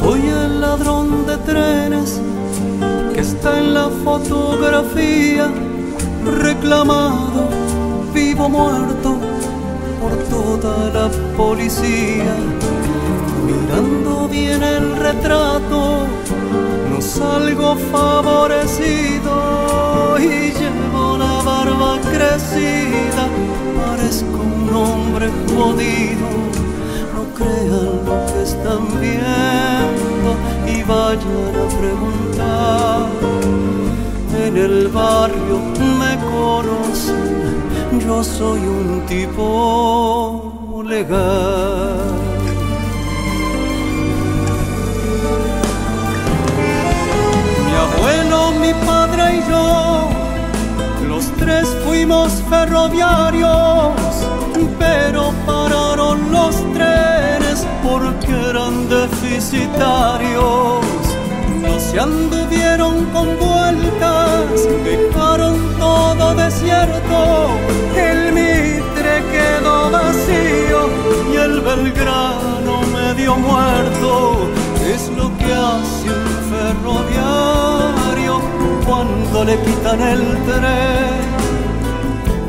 Soy el ladrón de trenes que está en la fotografía, reclamado, vivo o muerto, por toda la policía. Mirando bien el retrato, no salgo favorecido y llevo la barba crecida, parezco un hombre jodido. No crean lo que están viendo y vayan a preguntar. En el barrio me conocen, yo soy un tipo legal. Mi abuelo, mi padre y yo, los tres fuimos ferroviarios, pero pararon los trenes porque eran deficitarios. No se anduvieron con vueltas, dejaron todo desierto, el Mitre quedó vacío y el Belgrano medio muerto. Es lo que hace un ferroviario cuando le quitan el tren.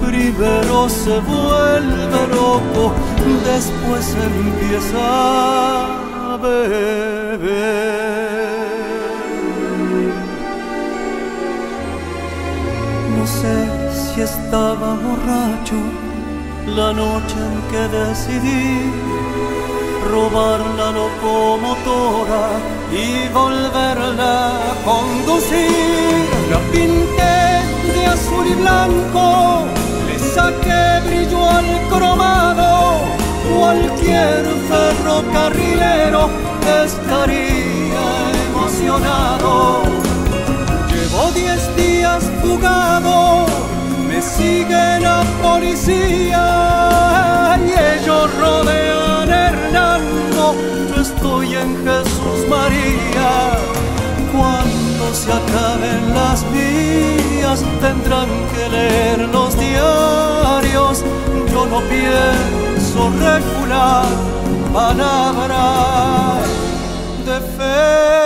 Primero se vuelve loco, después empieza a beber. No sé si estaba borracho la noche en que decidí robar la locomotora y volverla a conducir. La pinté de azul y blanco, le saqué brillo al cromado. Cualquier ferrocarrilero estaría emocionado. Llevo 10 días fugado, me sigue la policía y ellos rodean Hernando. Yo estoy en Jesús María. Cuando se acaben las vías tendrán que leer los diarios. Yo no pienso recular, palabra de fe.